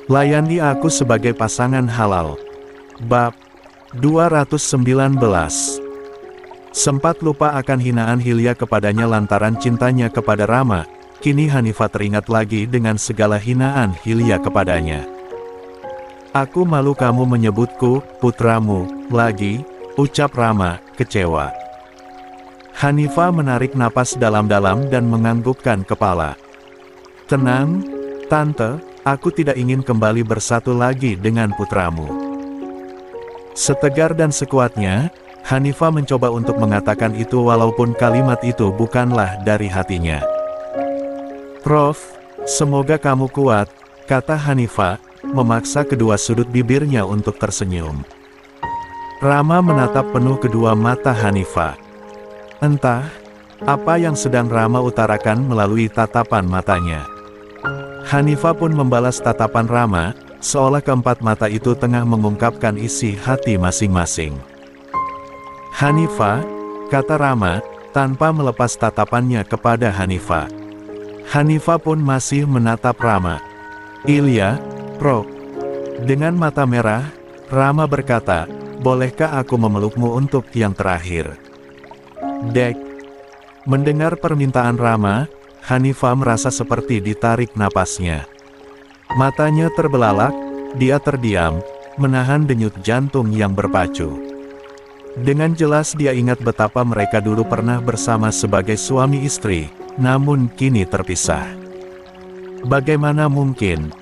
Layani aku sebagai pasangan halal. Bab 219. Sempat lupa akan hinaan Hilya kepadanya lantaran cintanya kepada Rama, kini Hanifah teringat lagi dengan segala hinaan Hilya kepadanya. Aku malu kamu menyebutku putramu lagi, ucap Rama, kecewa. Hanifah menarik napas dalam-dalam dan menganggukkan kepala. Tenang, Tante, aku tidak ingin kembali bersatu lagi dengan putramu. Setegar dan sekuatnya, Hanifah mencoba untuk mengatakan itu walaupun kalimat itu bukanlah dari hatinya. Prof, semoga kamu kuat, kata Hanifah, memaksa kedua sudut bibirnya untuk tersenyum. Rama menatap penuh kedua mata Hanifah. Entah apa yang sedang Rama utarakan melalui tatapan matanya. Hanifah pun membalas tatapan Rama, seolah keempat mata itu tengah mengungkapkan isi hati masing-masing. Hanifah, kata Rama, tanpa melepas tatapannya kepada Hanifah. Hanifah pun masih menatap Rama. Ilya, Prof. Dengan mata merah, Rama berkata, bolehkah aku memelukmu untuk yang terakhir? Dek. Mendengar permintaan Rama, Hanifah merasa seperti ditarik napasnya. Matanya terbelalak, dia terdiam, menahan denyut jantung yang berpacu. Dengan jelas dia ingat betapa mereka dulu pernah bersama sebagai suami istri, namun kini terpisah. Bagaimana mungkin?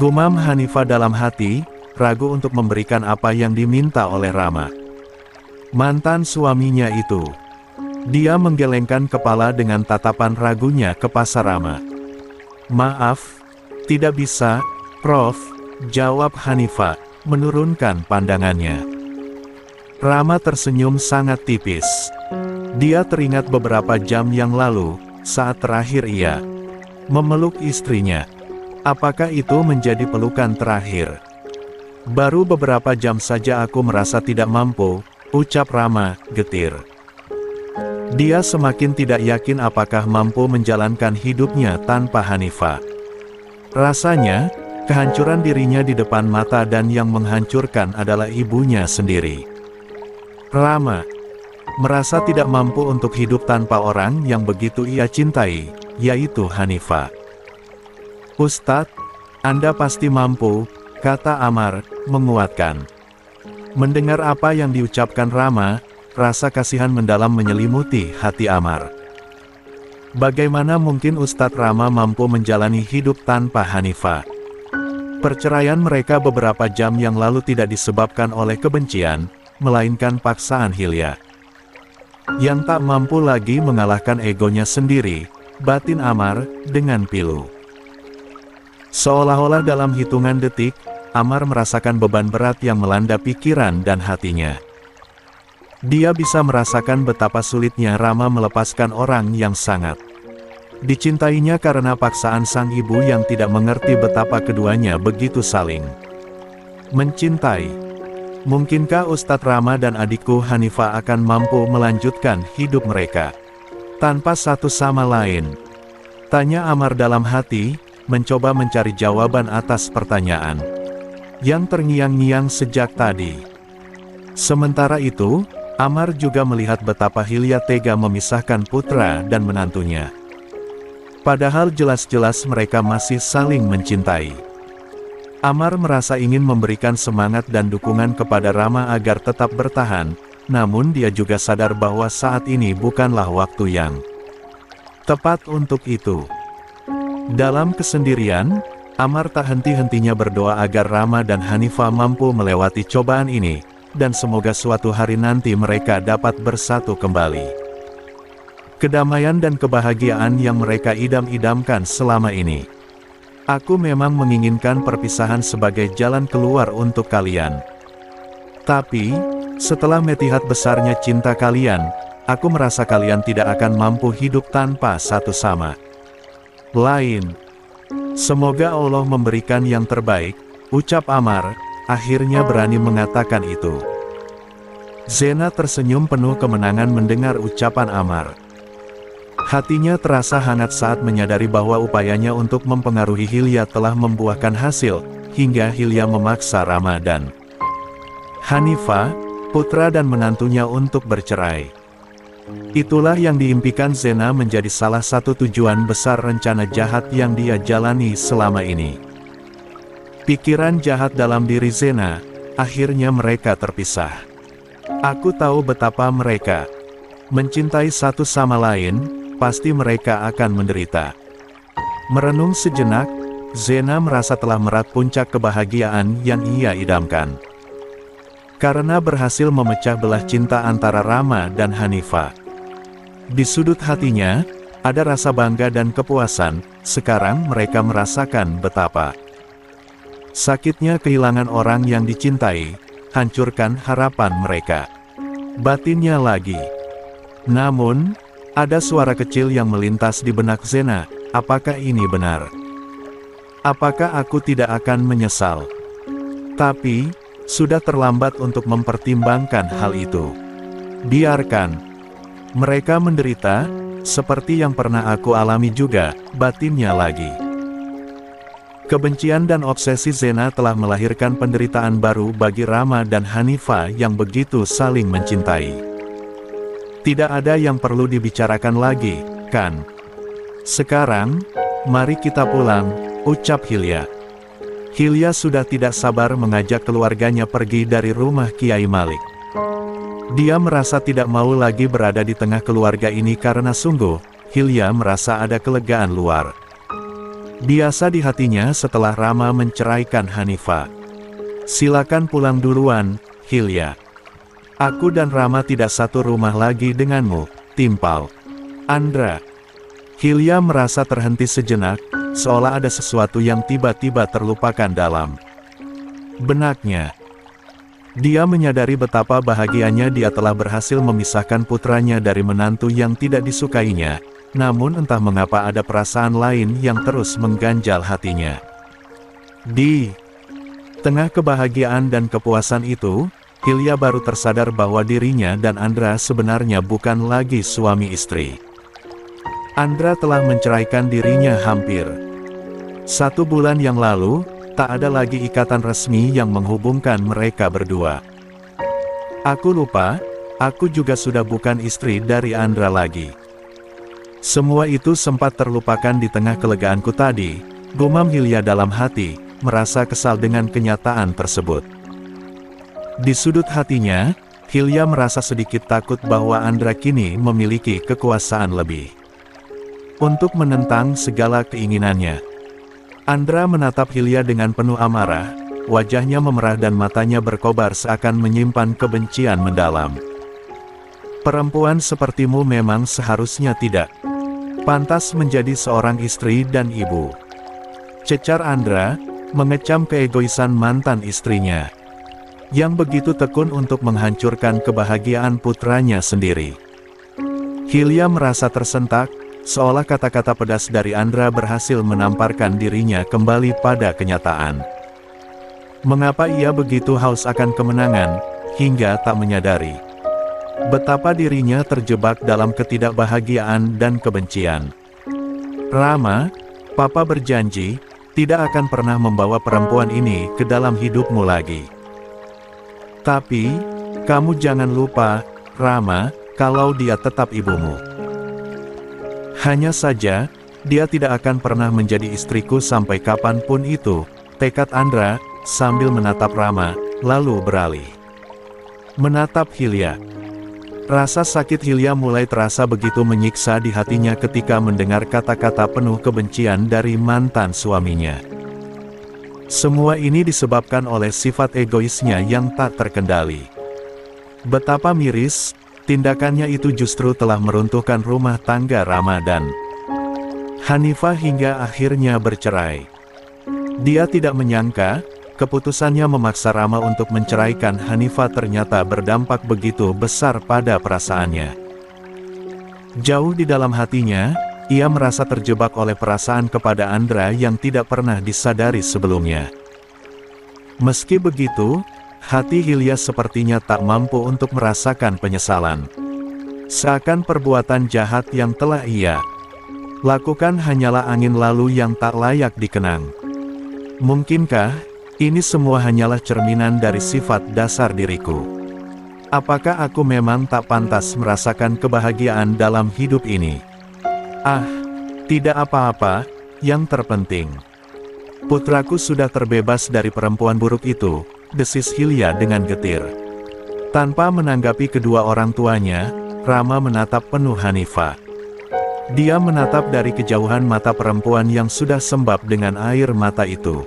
Gumam Hanifah dalam hati, ragu untuk memberikan apa yang diminta oleh Rama. Mantan suaminya itu. Dia menggelengkan kepala dengan tatapan ragunya ke pasar Rama. Maaf, tidak bisa, Prof, jawab Hanifah, menurunkan pandangannya. Rama tersenyum sangat tipis. Dia teringat beberapa jam yang lalu, saat terakhir ia memeluk istrinya. Apakah itu menjadi pelukan terakhir? Baru beberapa jam saja aku merasa tidak mampu, ucap Rama, getir. Dia semakin tidak yakin apakah mampu menjalankan hidupnya tanpa Hanifah. Rasanya, kehancuran dirinya di depan mata dan yang menghancurkan adalah ibunya sendiri. Rama merasa tidak mampu untuk hidup tanpa orang yang begitu ia cintai, yaitu Hanifah. Ustadz, Anda pasti mampu, kata Amar, menguatkan. Mendengar apa yang diucapkan Rama, rasa kasihan mendalam menyelimuti hati Amar. Bagaimana mungkin Ustadz Rama mampu menjalani hidup tanpa Hanifah? Perceraian mereka beberapa jam yang lalu tidak disebabkan oleh kebencian, melainkan paksaan Hilya. Yang tak mampu lagi mengalahkan egonya sendiri, batin Amar, dengan pilu. Seolah-olah dalam hitungan detik, Amar merasakan beban berat yang melanda pikiran dan hatinya. Dia bisa merasakan betapa sulitnya Rama melepaskan orang yang sangat dicintainya karena paksaan sang ibu yang tidak mengerti betapa keduanya begitu saling mencintai. Mungkinkah Ustadz Rama dan adikku Hanifah akan mampu melanjutkan hidup mereka tanpa satu sama lain? Tanya Amar dalam hati, mencoba mencari jawaban atas pertanyaan yang terngiang-ngiang sejak tadi. Sementara itu, Amar juga melihat betapa Hilya tega memisahkan putra dan menantunya. Padahal jelas-jelas mereka masih saling mencintai. Amar merasa ingin memberikan semangat dan dukungan kepada Rama agar tetap bertahan, namun dia juga sadar bahwa saat ini bukanlah waktu yang tepat untuk itu. Dalam kesendirian, Amar tak henti-hentinya berdoa agar Rama dan Hanifah mampu melewati cobaan ini, dan semoga suatu hari nanti mereka dapat bersatu kembali. Kedamaian dan kebahagiaan yang mereka idam-idamkan selama ini. Aku memang menginginkan perpisahan sebagai jalan keluar untuk kalian. Tapi, setelah melihat besarnya cinta kalian, aku merasa kalian tidak akan mampu hidup tanpa satu sama lain. Semoga Allah memberikan yang terbaik, ucap Amar, akhirnya berani mengatakan itu. Zena tersenyum penuh kemenangan mendengar ucapan Amar. Hatinya terasa hangat saat menyadari bahwa upayanya untuk mempengaruhi Hilya telah membuahkan hasil. hingga Hilya memaksa Rama dan Hanifah, putra dan menantunya untuk bercerai. Itulah yang diimpikan Zena menjadi salah satu tujuan besar rencana jahat yang dia jalani selama ini. Pikiran jahat dalam diri Zena, akhirnya mereka terpisah. Aku tahu betapa mereka mencintai satu sama lain, pasti mereka akan menderita. Merenung sejenak, Zena merasa telah meraih puncak kebahagiaan yang ia idamkan. Karena berhasil memecah belah cinta antara Rama dan Hanifah. Di sudut hatinya, ada rasa bangga dan kepuasan. Sekarang mereka merasakan betapa sakitnya kehilangan orang yang dicintai, hancurkan harapan mereka. Batinnya lagi. Namun, ada suara kecil yang melintas di benak Zena, apakah ini benar? Apakah aku tidak akan menyesal? Tapi, sudah terlambat untuk mempertimbangkan hal itu. Biarkan mereka menderita, seperti yang pernah aku alami juga, batinnya lagi. Kebencian dan obsesi Zena telah melahirkan penderitaan baru bagi Rama dan Hanifah yang begitu saling mencintai. Tidak ada yang perlu dibicarakan lagi, kan? Sekarang, mari kita pulang, ucap Hilya. Hilya sudah tidak sabar mengajak keluarganya pergi dari rumah Kiai Malik. Dia merasa tidak mau lagi berada di tengah keluarga ini karena sungguh, Hilya merasa ada kelegaan luar biasa di hatinya setelah Rama menceraikan Hanifah. Silakan pulang duluan, Hilya. Aku dan Rama tidak satu rumah lagi denganmu, timpal Andra. Hilya merasa terhenti sejenak, seolah ada sesuatu yang tiba-tiba terlupakan dalam benaknya. Dia menyadari betapa bahagianya dia telah berhasil memisahkan putranya dari menantu yang tidak disukainya, namun entah mengapa ada perasaan lain yang terus mengganjal hatinya. Di tengah kebahagiaan dan kepuasan itu, Hilya baru tersadar bahwa dirinya dan Andra sebenarnya bukan lagi suami istri. Andra telah menceraikan dirinya hampir 1 bulan yang lalu, tak ada lagi ikatan resmi yang menghubungkan mereka berdua. Aku lupa, aku juga sudah bukan istri dari Andra lagi. Semua itu sempat terlupakan di tengah kelegaanku tadi, gumam Hilya dalam hati, merasa kesal dengan kenyataan tersebut. Di sudut hatinya, Hilya merasa sedikit takut bahwa Andra kini memiliki kekuasaan lebih untuk menentang segala keinginannya. Andra menatap Hilya dengan penuh amarah, wajahnya memerah dan matanya berkobar seakan menyimpan kebencian mendalam. Perempuan sepertimu memang seharusnya tidak pantas menjadi seorang istri dan ibu, cecar Andra, mengecam keegoisan mantan istrinya, yang begitu tekun untuk menghancurkan kebahagiaan putranya sendiri. Hilya merasa tersentak, seolah kata-kata pedas dari Andra berhasil menamparkan dirinya kembali pada kenyataan. Mengapa ia begitu haus akan kemenangan, hingga tak menyadari betapa dirinya terjebak dalam ketidakbahagiaan dan kebencian. Rama, Papa berjanji, tidak akan pernah membawa perempuan ini ke dalam hidupmu lagi. Tapi, kamu jangan lupa, Rama, kalau dia tetap ibumu. Hanya saja, dia tidak akan pernah menjadi istriku sampai kapanpun itu, tekad Andra, sambil menatap Rama, lalu beralih menatap Hilya. Rasa sakit Hilya mulai terasa begitu menyiksa di hatinya ketika mendengar kata-kata penuh kebencian dari mantan suaminya. Semua ini disebabkan oleh sifat egoisnya yang tak terkendali. Betapa miris, tindakannya itu justru telah meruntuhkan rumah tangga Rama dan Hanifah hingga akhirnya bercerai. Dia tidak menyangka, keputusannya memaksa Rama untuk menceraikan Hanifah ternyata berdampak begitu besar pada perasaannya. Jauh di dalam hatinya, ia merasa terjebak oleh perasaan kepada Andra yang tidak pernah disadari sebelumnya. Meski begitu, hati Hilya sepertinya tak mampu untuk merasakan penyesalan. Seakan perbuatan jahat yang telah ia lakukan hanyalah angin lalu yang tak layak dikenang. Mungkinkah Ini semua hanyalah cerminan dari sifat dasar diriku. Apakah aku memang tak pantas merasakan kebahagiaan dalam hidup ini? Ah, tidak apa-apa, yang terpenting. Putraku sudah terbebas dari perempuan buruk itu, desis Hilya dengan getir. Tanpa menanggapi kedua orang tuanya, Rama menatap penuh Hanifah. Dia menatap dari kejauhan mata perempuan yang sudah sembab dengan air mata itu.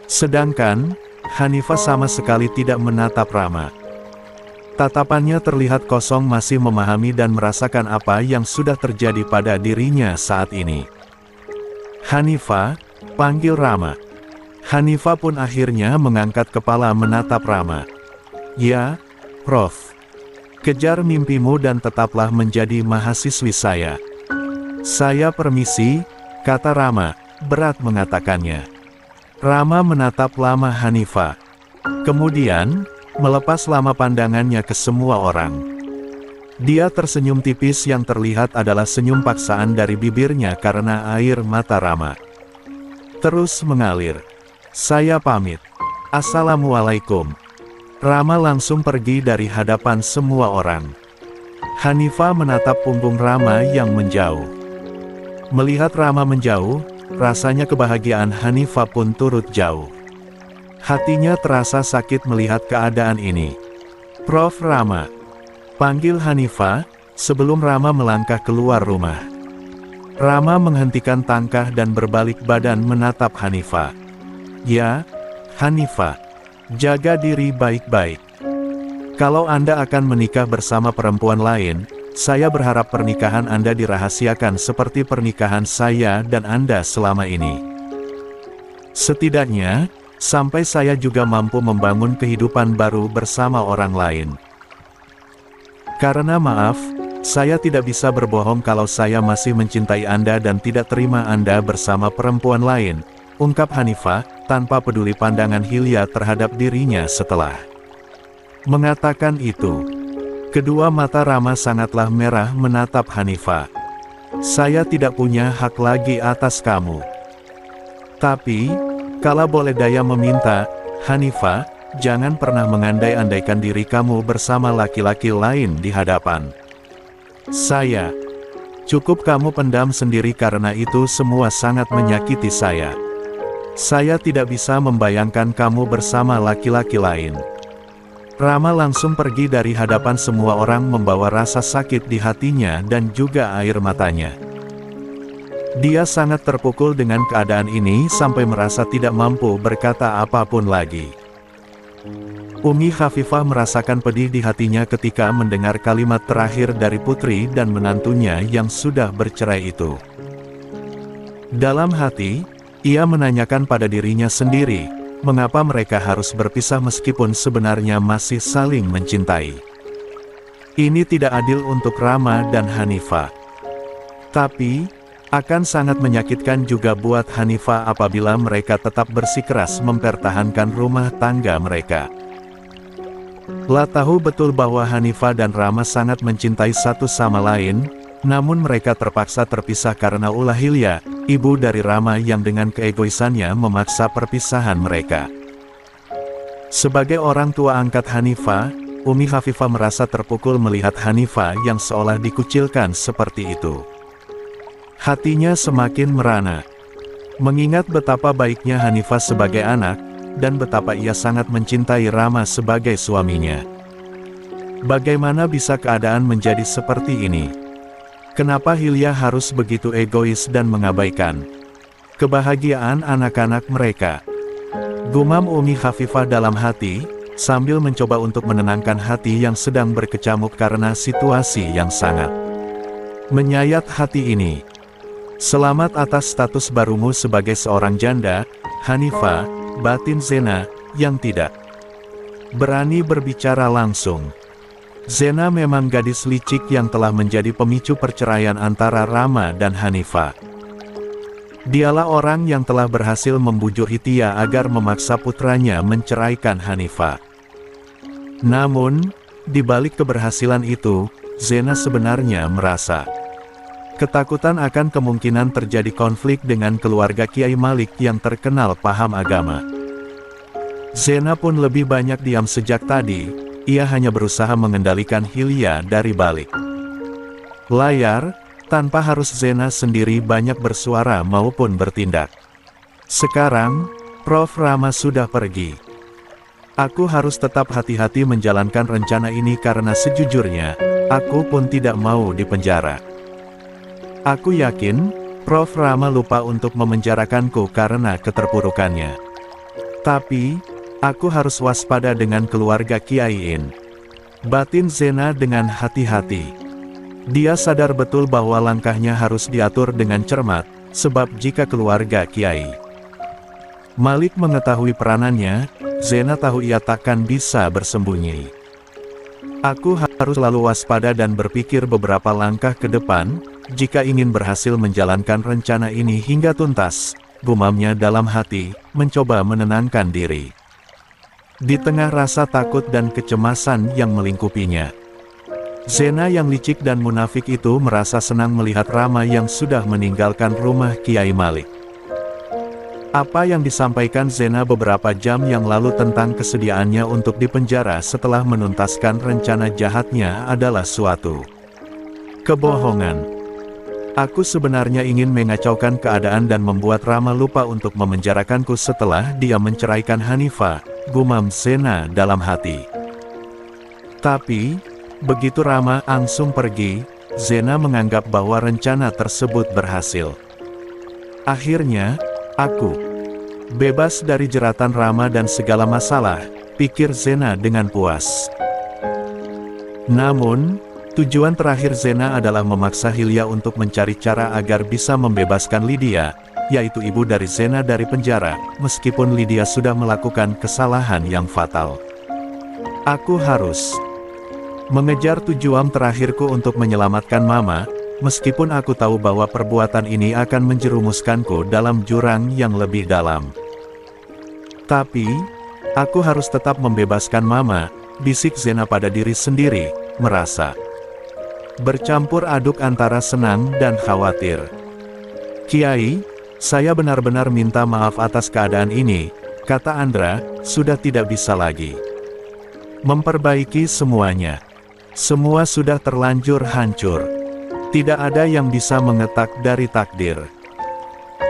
Sedangkan, Hanifah sama sekali tidak menatap Rama. Tatapannya terlihat kosong, masih memahami dan merasakan apa yang sudah terjadi pada dirinya saat ini. Hanifah, panggil Rama. Hanifah pun akhirnya mengangkat kepala menatap Rama. Ya, Prof. Kejar mimpimu dan tetaplah menjadi mahasiswi saya. Saya permisi, kata Rama, berat mengatakannya. Rama menatap lama Hanifah. Kemudian, melepas lama pandangannya ke semua orang. Dia tersenyum tipis, yang terlihat adalah senyum paksaan dari bibirnya karena air mata Rama terus mengalir. Saya pamit. Assalamualaikum. Rama langsung pergi dari hadapan semua orang. Hanifah menatap punggung Rama yang menjauh. Melihat Rama menjauh, rasanya kebahagiaan Hanifah pun turut jauh. Hatinya terasa sakit melihat keadaan ini. Prof. Rama, panggil Hanifah, sebelum Rama melangkah keluar rumah. Rama menghentikan langkah dan berbalik badan menatap Hanifah. Ya, Hanifah, jaga diri baik-baik. Kalau Anda akan menikah bersama perempuan lain, saya berharap pernikahan Anda dirahasiakan seperti pernikahan saya dan Anda selama ini. Setidaknya, sampai saya juga mampu membangun kehidupan baru bersama orang lain. Karena maaf, saya tidak bisa berbohong kalau saya masih mencintai Anda dan tidak terima Anda bersama perempuan lain, ungkap Hanifah, tanpa peduli pandangan Hilya terhadap dirinya setelah mengatakan itu. Kedua mata Rama sangatlah merah menatap Hanifah. Saya tidak punya hak lagi atas kamu. Tapi, kalau boleh daya meminta, Hanifah, jangan pernah mengandai-andaikan diri kamu bersama laki-laki lain di hadapan saya. Cukup kamu pendam sendiri karena itu semua sangat menyakiti saya. Saya tidak bisa membayangkan kamu bersama laki-laki lain. Rama langsung pergi dari hadapan semua orang membawa rasa sakit di hatinya dan juga air matanya. Dia sangat terpukul dengan keadaan ini sampai merasa tidak mampu berkata apapun lagi. Umi Khafifah merasakan pedih di hatinya ketika mendengar kalimat terakhir dari putri dan menantunya yang sudah bercerai itu. Dalam hati, ia menanyakan pada dirinya sendiri, mengapa mereka harus berpisah meskipun sebenarnya masih saling mencintai. Ini tidak adil untuk Rama dan Hanifah. Tapi, akan sangat menyakitkan juga buat Hanifah apabila mereka tetap bersikeras mempertahankan rumah tangga mereka. La tahu betul bahwa Hanifah dan Rama sangat mencintai satu sama lain, namun mereka terpaksa terpisah karena ulah Hilya, ibu dari Rama yang dengan keegoisannya memaksa perpisahan mereka. Sebagai orang tua angkat Hanifah, Umi Khafifah merasa terpukul melihat Hanifah yang seolah dikucilkan seperti itu. Hatinya semakin merana. Mengingat betapa baiknya Hanifah sebagai anak, dan betapa ia sangat mencintai Rama sebagai suaminya. Bagaimana bisa keadaan menjadi seperti ini? Kenapa Hilya harus begitu egois dan mengabaikan kebahagiaan anak-anak mereka? Gumam Umi Khafifah dalam hati, sambil mencoba untuk menenangkan hati yang sedang berkecamuk karena situasi yang sangat menyayat hati ini. Selamat atas status barumu sebagai seorang janda, Hanifah, batin Zena, yang tidak berani berbicara langsung. Zena memang gadis licik yang telah menjadi pemicu perceraian antara Rama dan Hanifah. Dialah orang yang telah berhasil membujuk Hitia agar memaksa putranya menceraikan Hanifah. Namun, di balik keberhasilan itu, Zena sebenarnya merasa ketakutan akan kemungkinan terjadi konflik dengan keluarga Kiai Malik yang terkenal paham agama. Zena pun lebih banyak diam sejak tadi, ia hanya berusaha mengendalikan Hilya dari balik layar, tanpa harus Zena sendiri banyak bersuara maupun bertindak. Sekarang, Prof. Rama sudah pergi. Aku harus tetap hati-hati menjalankan rencana ini karena sejujurnya, aku pun tidak mau dipenjara. Aku yakin, Prof. Rama lupa untuk memenjarakanku karena keterpurukannya. Tapi, aku harus waspada dengan keluarga Kiai In. Batin Zena dengan hati-hati. Dia sadar betul bahwa langkahnya harus diatur dengan cermat, sebab jika keluarga Kiai Malik mengetahui peranannya, Zena tahu ia takkan bisa bersembunyi. Aku harus selalu waspada dan berpikir beberapa langkah ke depan, jika ingin berhasil menjalankan rencana ini hingga tuntas, gumamnya dalam hati, mencoba menenangkan diri. Di tengah rasa takut dan kecemasan yang melingkupinya, Zena yang licik dan munafik itu merasa senang melihat Rama yang sudah meninggalkan rumah Kiai Malik. Apa yang disampaikan Zena beberapa jam yang lalu tentang kesediaannya untuk dipenjara setelah menuntaskan rencana jahatnya adalah suatu kebohongan. Aku sebenarnya ingin mengacaukan keadaan dan membuat Rama lupa untuk memenjarakanku setelah dia menceraikan Hanifah, gumam Zena dalam hati. Tapi, begitu Rama langsung pergi, Zena menganggap bahwa rencana tersebut berhasil. Akhirnya, aku bebas dari jeratan Rama dan segala masalah, pikir Zena dengan puas. Namun, tujuan terakhir Zena adalah memaksa Hilya untuk mencari cara agar bisa membebaskan Lydia, yaitu ibu dari Zena dari penjara, meskipun Lydia sudah melakukan kesalahan yang fatal. Aku harus mengejar tujuan terakhirku untuk menyelamatkan Mama, meskipun aku tahu bahwa perbuatan ini akan menjerumuskanku dalam jurang yang lebih dalam. Tapi, aku harus tetap membebaskan Mama, bisik Zena pada diri sendiri, merasa bercampur aduk antara senang dan khawatir. Kiai, saya benar-benar minta maaf atas keadaan ini, kata Andra, sudah tidak bisa lagi memperbaiki semuanya. Semua sudah terlanjur hancur. Tidak ada yang bisa mengetak dari takdir.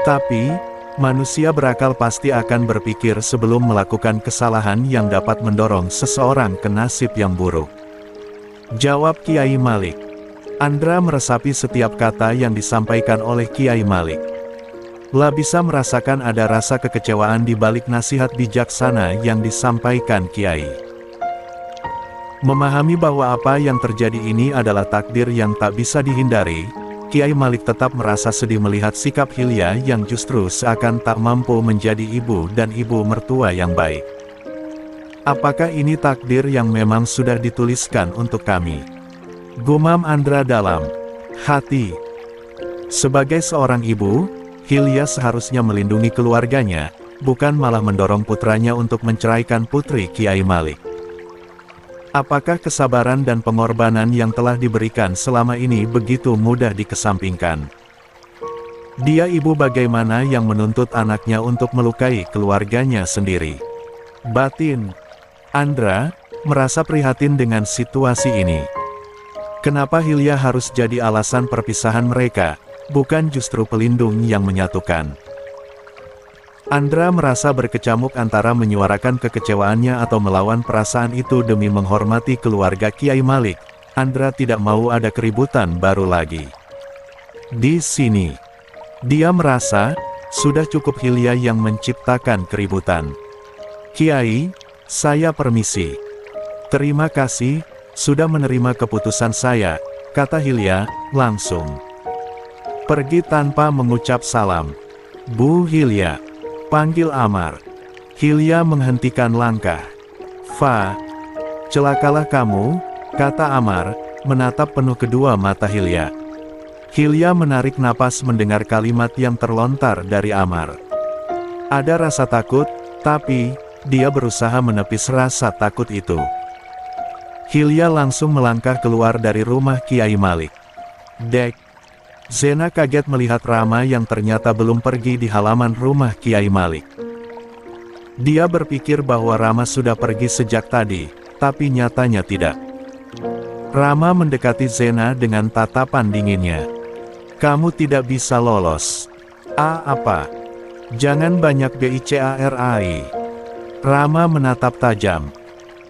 Tapi, manusia berakal pasti akan berpikir sebelum melakukan kesalahan yang dapat mendorong seseorang ke nasib yang buruk. Jawab Kiai Malik. Andra meresapi setiap kata yang disampaikan oleh Kiai Malik. Lah bisa merasakan ada rasa kekecewaan di balik nasihat bijaksana yang disampaikan Kiai. Memahami bahwa apa yang terjadi ini adalah takdir yang tak bisa dihindari, Kiai Malik tetap merasa sedih melihat sikap Hilya yang justru seakan tak mampu menjadi ibu dan ibu mertua yang baik. Apakah ini takdir yang memang sudah dituliskan untuk kami? Gumam Andra dalam hati. Sebagai seorang ibu, Hilya seharusnya melindungi keluarganya, bukan malah mendorong putranya untuk menceraikan putri Kiai Malik. Apakah kesabaran dan pengorbanan yang telah diberikan selama ini begitu mudah dikesampingkan? Dia ibu bagaimana yang menuntut anaknya untuk melukai keluarganya sendiri? Batin Andra merasa prihatin dengan situasi ini. Kenapa Hilya harus jadi alasan perpisahan mereka, bukan justru pelindung yang menyatukan? Andra merasa berkecamuk antara menyuarakan kekecewaannya atau melawan perasaan itu demi menghormati keluarga Kiai Malik. Andra tidak mau ada keributan baru lagi. Di sini, dia merasa, sudah cukup Hilya yang menciptakan keributan. Kiai, saya permisi. Terima kasih, sudah menerima keputusan saya, kata Hilya, langsung pergi tanpa mengucap salam. Bu Hilya, panggil Amar. Hilya menghentikan langkah. Fa, celakalah kamu, kata Amar, menatap penuh kedua mata Hilya. Hilya menarik napas mendengar kalimat yang terlontar dari Amar. Ada rasa takut, tapi dia berusaha menepis rasa takut itu. Hilya langsung melangkah keluar dari rumah Kiai Malik. Dek. Zena kaget melihat Rama yang ternyata belum pergi di halaman rumah Kiai Malik. Dia berpikir bahwa Rama sudah pergi sejak tadi, tapi nyatanya tidak. Rama mendekati Zena dengan tatapan dinginnya. Kamu tidak bisa lolos. Apa? Jangan banyak bicarai. Rama menatap tajam.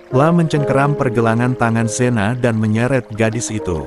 La mencengkeram pergelangan tangan Zena dan menyeret gadis itu.